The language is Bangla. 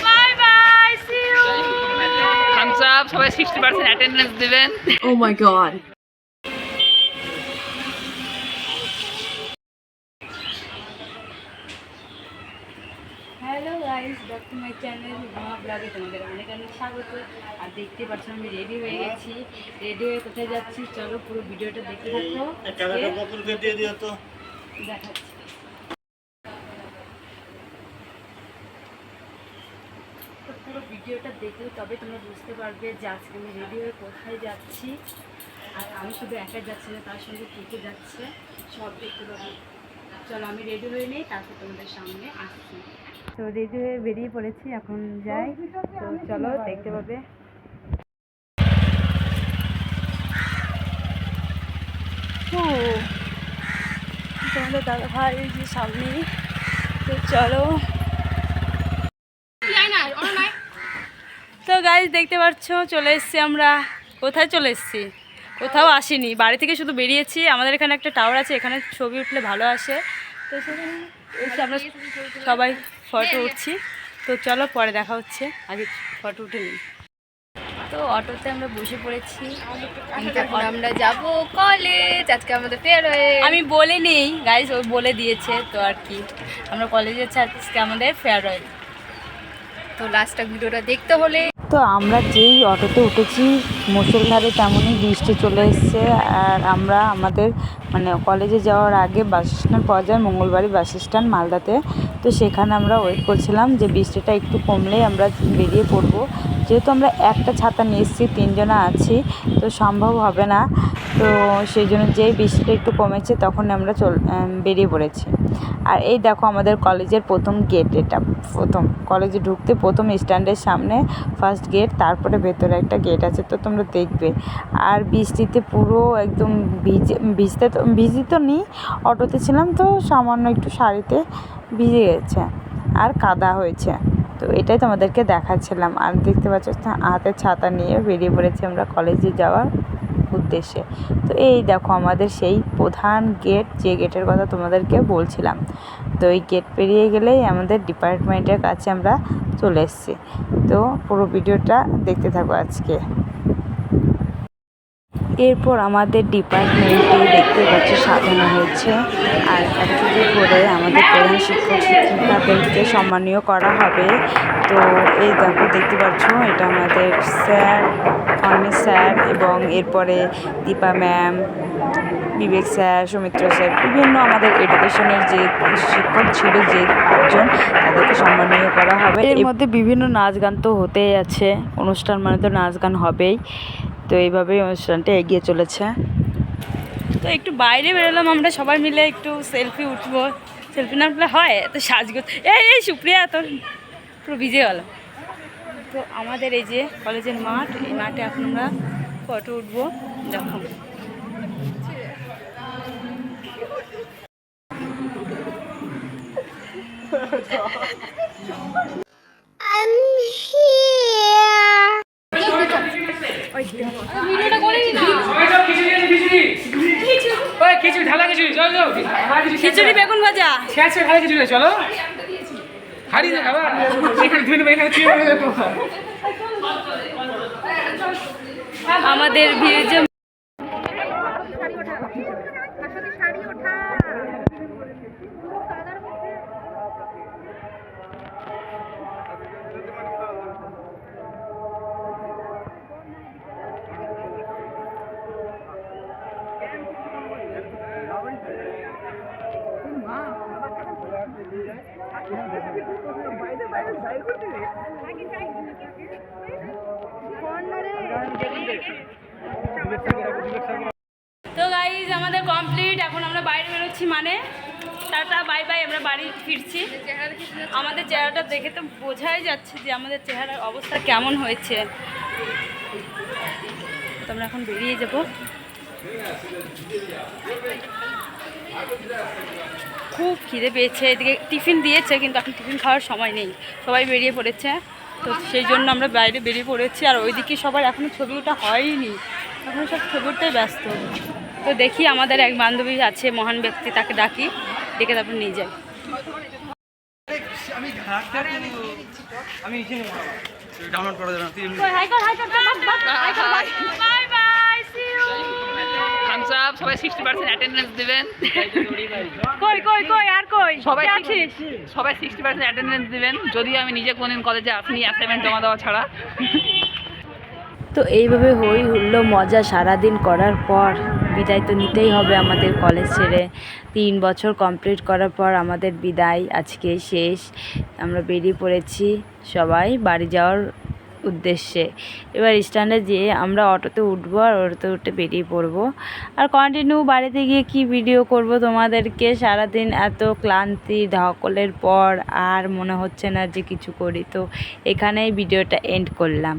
By bye, see you. Thumbs up, সবাই 60% অ্যাটেন্ডেন্স দিবেন। Oh my god. Hello guys, back to my channel মহা ব্লগে তোমাদের অনেক অনেক স্বাগত। আর দেখতে পাচ্ছ আমি রেডি হয়ে গেছি। রেডি হয়ে কোথায় যাচ্ছি চলো পুরো ভিডিওটা দেখতে থাকো। দেখাচ্ছি। তো পুরো ভিডিওটা দেখলে তবে তোমরা বুঝতে পারবে যে আজকে আমি রেডি হয়ে কোথায় যাচ্ছি। আর আমি শুধু একা যাচ্ছি না, তার সঙ্গে কে কে যাচ্ছে সব দেখতে পাবো। চলো আমি রেডি হয়ে নিই, তারপর তোমাদের সামনে আসছি। তো রেডি হয়ে বেরিয়ে পড়েছি, এখন যাই। তো চলো দেখতে পাবে। তোমাদের দাদা ভাই যে সামনে। তো চলো। তো গাইজ দেখতে পাচ্ছ চলে এসছি আমরা। কোথায় চলে এসছি? কোথাও আসিনি, বাড়ি থেকে শুধু বেরিয়েছি। আমাদের এখানে একটা টাওয়ার আছে, এখানে ছবি উঠলে ভালো আসে। তো সেখানে এসে আমরা সবাই ফটো উঠছি। তো চলো পরে দেখা হচ্ছে, আগে ফটো উঠে নিই। তো অটোতে আমরা বসে পড়েছি, এখন আমরা যাব কলেজ। আজকে আমাদের ফেয়ারওয়েল। আমি বলিনি গাইজ, ও বলে দিয়েছে। তো আর কি, আমরা কলেজে যাচ্ছি, আজকে আমাদের ফেয়ারওয়েল। তো লাস্টটা ভিডিওটা দেখতে হলে। তো আমরা যেই অটোতে উঠেছি মুষলধারে তেমনই বৃষ্টি চলে এসছে। আর আমরা আমাদের কলেজে যাওয়ার আগে বাস স্ট্যান্ড পাওয়া যায় মঙ্গলবাড়ি বাস স্ট্যান্ড মালদাতে। তো সেখানে আমরা ওয়েট করছিলাম যে বৃষ্টিটা একটু কমলেই আমরা বেরিয়ে পড়বো। যেহেতু আমরা একটা ছাতা নিয়ে এসেছি, 3 জনা আছি, তো সম্ভব হবে না। তো সেই জন্য যেই বৃষ্টিটা একটু কমেছে তখন আমরা বেরিয়ে পড়েছি। আর এই দেখো আমাদের কলেজের প্রথম গেট, এটা প্রথম কলেজে ঢুকতে প্রথম স্ট্যান্ডের সামনে ফার্স্ট গেট, তারপরে ভেতরে একটা গেট আছে, তো তোমরা দেখবে। আর বৃষ্টিতে পুরো একদম ভিজি তো নেই, অটোতে ছিলাম তো সামান্য একটু শাড়িতে ভিজে গেছে আর কাদা হয়েছে। তো এটাই তোমাদেরকে দেখাচ্ছিলাম। আর দেখতে পাচ্ছ হাতে ছাতা নিয়ে বেরিয়ে পড়েছি আমরা কলেজে যাওয়ার উদ্দেশ্যে। তো এই দেখো আমাদের সেই প্রধান গেট, যে গেটের কথা তোমাদেরকে বলছিলাম। তো এই গেট পেরিয়ে গেলেই আমাদের ডিপার্টমেন্টের কাছে আমরা চলে এসেছি। তো পুরো ভিডিওটা দেখতে থাকো আজকে। এরপর আমাদের ডিপার্টমেন্টে দেখতে পাচ্ছি সাজানো হয়েছে। আর একযোগে করে আমাদের প্রধান শিক্ষক শিক্ষিকাদেরকে সম্মানীয় করা হবে। তো এই দেখো দেখতে পাচ্ছ, এটা আমাদের স্যার, অনিশ স্যার, এবং এরপরে দীপা ম্যাম, বিবেক স্যার, সৌমিত্র স্যার, বিভিন্ন আমাদের এডুকেশনের যে শিক্ষক ছিল যে 5 জন, তাদেরকে সম্মানীয় করা হবে। এর মধ্যে বিভিন্ন নাচ গান তো হতেই আছে, অনুষ্ঠান মানে তো নাচ গান হবেই। তো এইভাবেই অনুষ্ঠানটা এগিয়ে চলেছে। তো একটু বাইরে বেরোলাম আমরা সবাই মিলে, একটু সেলফি উঠবো। সেলফি না উঠলে হয়? তো সাজগোজ এই সুপ্রিয়া তোর পুরো ভিজে গেল। তো আমাদের এই যে কলেজের মাঠ, এই মাঠে এখন আমরা ফটো উঠবো। দেখো খিচুড়ি বেগুন ভাজা চলো আমাদের ভিড়। তো গাইজ আমাদের কমপ্লিট, এখন আমরা বাইরে বেরোচ্ছি, মানে টাটা বাই বাই, আমরা বাড়ি ফিরছি। আমাদের চেহারাটা দেখে তো বোঝাই যাচ্ছে যে আমাদের চেহারার অবস্থা কেমন হয়েছে। তো আমরা এখন বেরিয়ে যাব। খুব খিদে পেয়েছে, এদিকে টিফিন দিয়েছে কিন্তু এখন টিফিন খাওয়ার সময় নেই, সবাই বেরিয়ে পড়েছে। তো সেই জন্য আমরা বাইরে বেরিয়ে পড়েছি। আর ওইদিকে সবার এখনও ছবি ওঠা হয়নি, এখন সব ছবি উঠতেই ব্যস্ত। তো দেখি আমাদের এক বান্ধবী আছে মহান ব্যক্তি, তাকে ডাকি, ডেকে তারপর নিয়ে যাই। ডাউনলোড করা যাবে না থামস আপ, সবাই 60% অ্যাটেন্ডেন্স দিবেন। কই কই কই আর কই সবাই কে আছিস? সবাই 60% অ্যাটেন্ডেন্স দিবেন, যদিও আমি নিজে কোনদিন কলেজে আসিনি অ্যাসাইনমেন্ট জমা দেওয়া ছাড়া। তো এইভাবে হই হুল্লো মজা সারাদিন করার পর বিদায় তো নিতেই হবে আমাদের কলেজ ছেড়ে। 3 বছর কমপ্লিট করার পর আমাদের বিদায় আজকে শেষ। আমরা বেরিয়ে পড়েছি সবাই বাড়ি যাওয়ার উদ্দেশ্যে। এবার স্ট্যান্ডে যেয়ে আমরা অটোতে উঠবো আর অটোতে উঠে বেরিয়ে পড়বো। আর কন্টিনিউ বাড়িতে গিয়ে কি ভিডিও করব তোমাদেরকে, সারাদিন এত ক্লান্তি ধকলের পর আর মনে হচ্ছে না যে কিছু করি। তো এখানেই ভিডিওটা এন্ড করলাম।